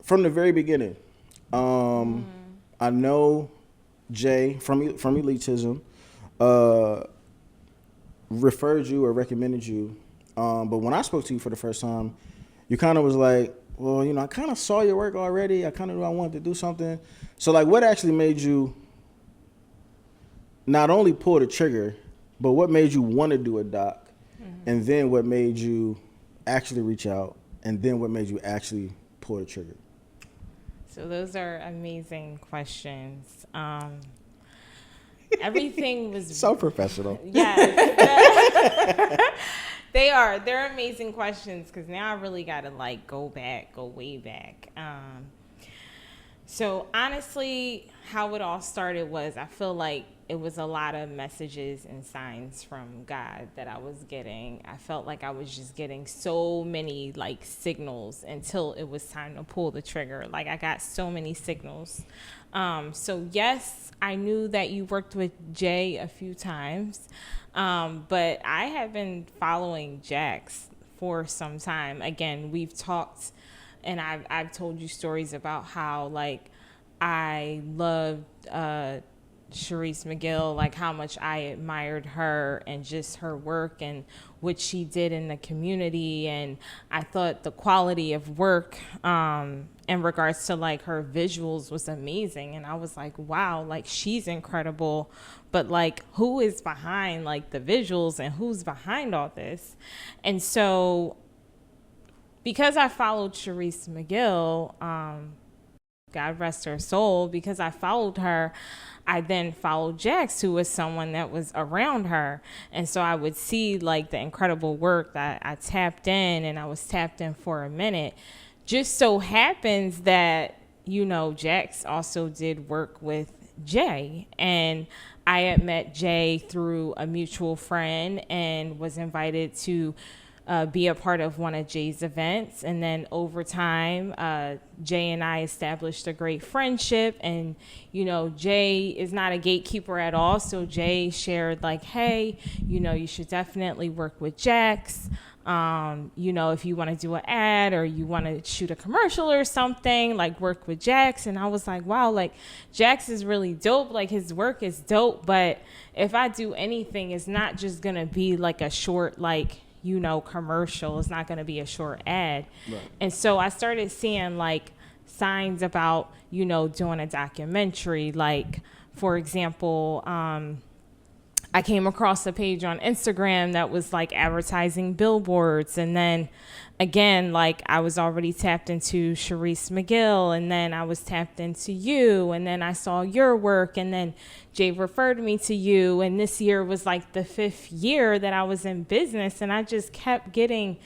from the very beginning. I know Jay from Elitism referred you or recommended you, but when I spoke to you for the first time, you kind of was like, well, you know, I kind of saw your work already. I kind of knew I wanted to do something. So, like, what actually made you not only pull the trigger, but what made you want to do a doc, and then what made you actually reach out, and then what made you actually pull the trigger? So those are amazing questions. Everything was So professional. Yes. They are. They're amazing questions because now I really got to like go way back. So honestly, how it all started was I feel like it was a lot of messages and signs from God that I was getting. I felt like I was just getting so many like signals until it was time to pull the trigger. Like I got so many signals. So yes, I knew that you worked with Jay a few times, but I have been following Jax for some time. Again, we've talked and I've told you stories about how like I loved Sharice McGill, like how much I admired her and just her work and what she did in the community. And I thought the quality of work in regards to like her visuals was amazing. And I was like, wow, like she's incredible. But like who is behind like the visuals and who's behind all this? And so because I followed Sharice McGill, God rest her soul, because I followed her, I then followed Jax, who was someone that was around her. And so I would see like the incredible work that I tapped in, and I was tapped in for a minute. Just so happens that, you know, Jax also did work with Jay. And I had met Jay through a mutual friend and was invited to be a part of one of Jay's events. And then over time, Jay and I established a great friendship. And, you know, Jay is not a gatekeeper at all. So Jay shared like, hey, you know, you should definitely work with Jax. You know, if you want to do an ad or you want to shoot a commercial or something, like work with Jax. And I was like, wow, like Jax is really dope. Like his work is dope. But if I do anything, it's not just going to be like a short, like, you know, commercial. It's not going to be a short ad. Right. And so I started seeing like signs about, you know, doing a documentary. Like, for example, I came across a page on Instagram that was like advertising billboards. And then again, like I was already tapped into Sharice McGill, and then I was tapped into you, and then I saw your work, and then Jay referred me to you. And this year was like the 5th year that I was in business, and I just kept getting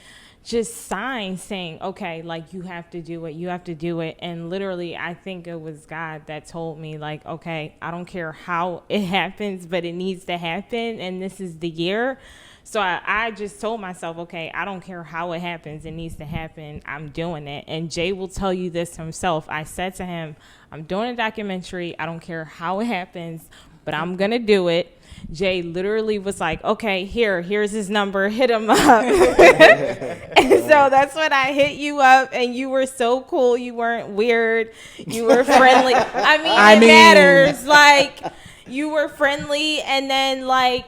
just signs saying, okay, like you have to do it. And literally, I think it was God that told me like, okay, I don't care how it happens, but it needs to happen. And this is the year. So I just told myself, okay, I don't care how it happens. It needs to happen. I'm doing it. And Jay will tell you this himself. I said to him, I'm doing a documentary. I don't care how it happens, but I'm going to do it. Jay literally was like, okay, here's his number, hit him up. And so that's when I hit you up, and you were so cool. You weren't weird. You were friendly. I mean, matters. Like, you were friendly, and then, like,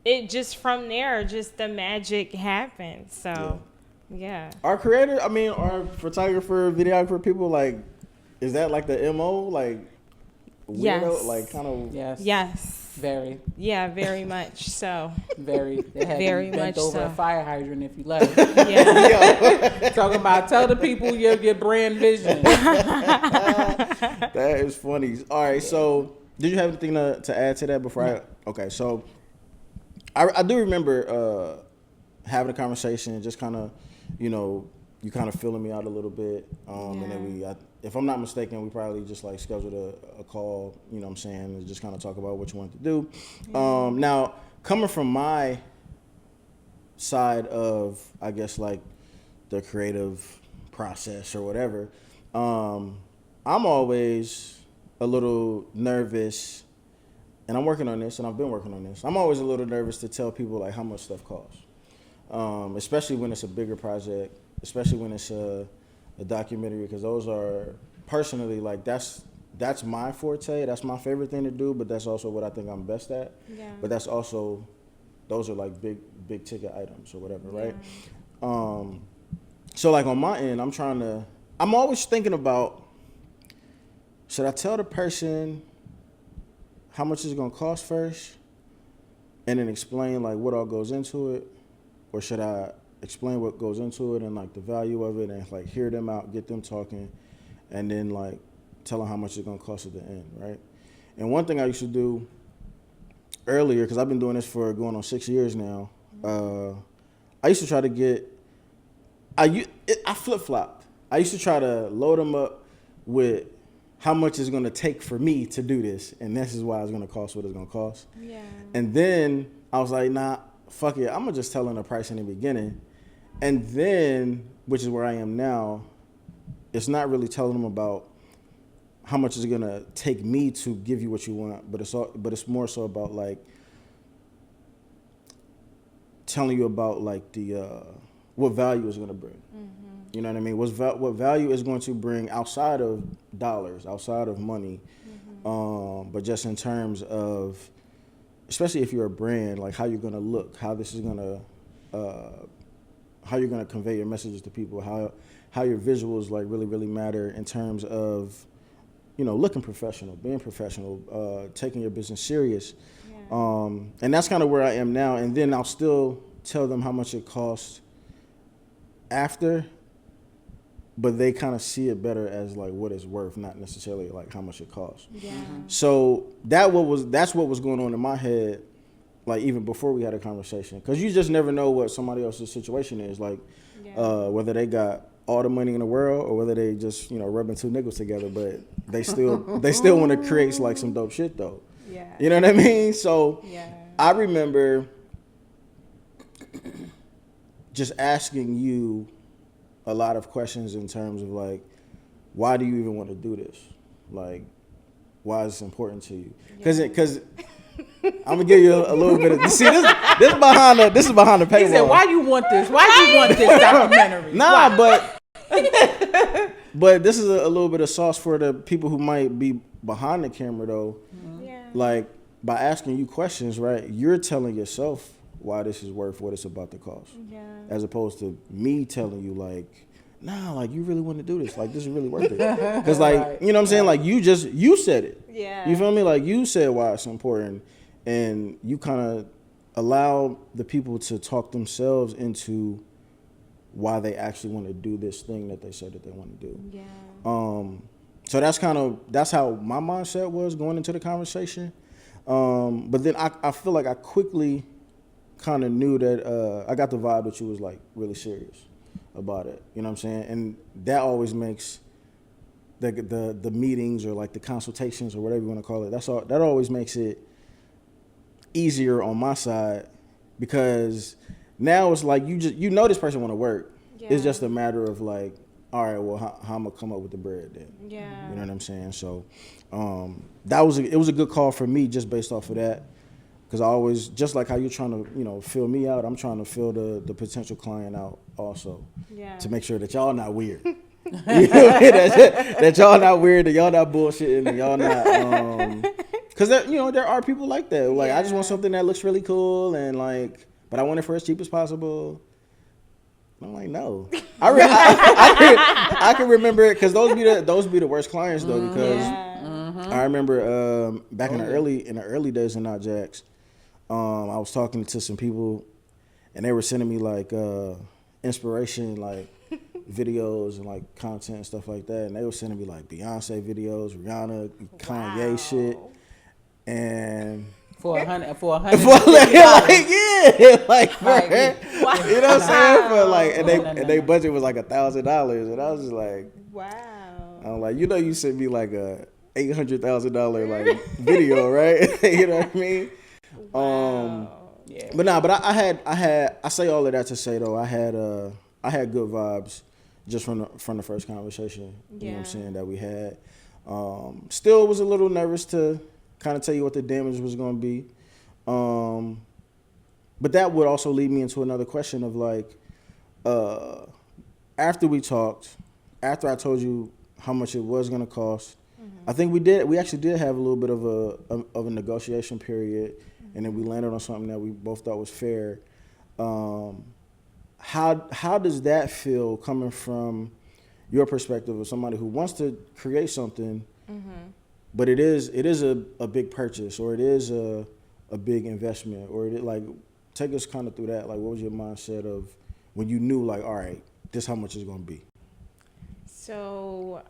it just from there, just the magic happened. So, yeah. Our creator, I mean, our photographer, videographer, people, like, is that like the MO? Like, weirdo? Yes. Like, kind of. Yes. Very. Yeah, very much so. Very. They had very you bent much over so. a fire hydrant if you left. Yeah. Talking about tell the people your brand vision. That is funny. All right, so did you have anything to add to that before Okay, so I do remember having a conversation, just kind of, you know, you kind of filling me out a little bit. And then if I'm not mistaken, we probably just like scheduled a call, you know what I'm saying, and just kind of talk about what you wanted to do. Now, coming from my side of, I guess, like the creative process or whatever, I'm always a little nervous, and I'm working on this, and I've been working on this. I'm always a little nervous to tell people like how much stuff costs, especially when it's a bigger project, especially when it's a a documentary, because those are personally like that's my forte. That's my favorite thing to do, but that's also what I think I'm best at. Yeah. But that's also those are like big ticket items or whatever, right? So like on my end, I'm always thinking about, should I tell the person how much it's gonna cost first, and then explain like what all goes into it, or should I explain what goes into it and like the value of it, and like hear them out, get them talking, and then like tell them how much it's gonna cost at the end, right? And one thing I used to do earlier, because I've been doing this for going on 6 years now, I used to try to get, I flip-flopped. I used to try to load them up with how much it's going to take for me to do this, and this is why it's going to cost what it's going to cost. Yeah. And then I was like, nah, fuck it. I'm going to just tell them the price in the beginning. And then, which is where I am now, it's not really telling them about how much it's going to take me to give you what you want, but it's more so about like telling you about like the what value is going to bring. You know what I mean? What value is going to bring outside of dollars, outside of money, but just in terms of, especially if you're a brand, like how you're going to look, how this is going to, how you're going to convey your messages to people, how your visuals like really matter in terms of, you know, looking professional, being professional, taking your business serious. Yeah. And that's kind of where I am now. And then I'll still tell them how much it costs after, but they kind of see it better as like what it's worth, not necessarily like how much it costs. Yeah. So that's what was going on in my head, like even before we had a conversation, because you just never know what somebody else's situation is, like whether they got all the money in the world or whether they just, you know, rubbing two nickels together, but they still want to create like some dope shit though. Yeah. You know what I mean? So yeah. I remember just asking you a lot of questions in terms of like, why do you even want to do this? Like, why is this important to you? Because I'm gonna give you a little bit of, see, this is behind the paywall. He said, "Why you want this? Why you want this documentary?" Nah, but this is a little bit of sauce for the people who might be behind the camera though. Yeah. Like by asking you questions, right? You're telling yourself why this is worth what it's about to cost. Yeah. As opposed to me telling you like, nah, like you really want to do this. Like this is really worth it. Because like, Right. you know what I'm saying? Like you said it. Yeah. You feel me? Like you said why it's important, and you kind of allow the people to talk themselves into why they actually want to do this thing that they said that they want to do. Yeah. So that's how my mindset was going into the conversation. But then I feel like I quickly kind of knew that I got the vibe that you was like really serious about it. You know what I'm saying? And that always makes the meetings or like the consultations or whatever you want to call it. That always makes it easier on my side, because now it's like you know this person want to work. Yeah. It's just a matter of like, all right, well, how I'm gonna come up with the bread then? Yeah. You know what I'm saying? So it was a good call for me just based off of that, because I always, just like how you're trying to, you know, fill me out, I'm trying to fill the potential client out also, Yeah. to make sure that y'all not weird. You know, that y'all not weird, that y'all not bullshitting, and y'all not because there are people like that. Like I just want something that looks really cool, and like, but I want it for as cheap as possible. I'm like, no. I can remember it, because those be the worst clients though, because I remember back in the early days in Not Jacks, I was talking to some people, and they were sending me like inspiration, like videos and like content and stuff like that, and they were sending me like Beyonce videos, Rihanna, Kanye shit, and For $100. You know what I'm saying? For like, and they budget was like $1,000, and I was just like, wow. I'm like, you know, you sent me like a $800,000 like video, right? You know what I mean? Wow. Yeah. But I say all of that to say though, I had good vibes just from the first conversation. You know what I'm saying, that we had. Still was a little nervous to kind of tell you what the damage was going to be. But that would also lead me into another question of like, after we talked, after I told you how much it was going to cost, I think we actually did have a little bit of a negotiation period, and then we landed on something that we both thought was fair. How does that feel coming from your perspective of somebody who wants to create something, but it is a big purchase, or it is a big investment, or take us kind of through that. Like, what was your mindset of when you knew, like, all right, this is how much it's going to be? So,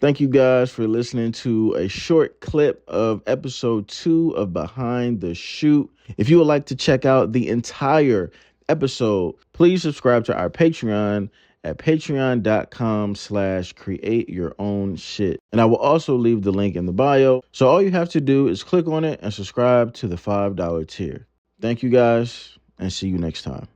thank you guys for listening to a short clip of episode 2 of Behind the Shoot. If you would like to check out the entire episode, please subscribe to our Patreon at patreon.com/create-your-own-shit. And I will also leave the link in the bio. So all you have to do is click on it and subscribe to the $5 tier. Thank you guys, and see you next time.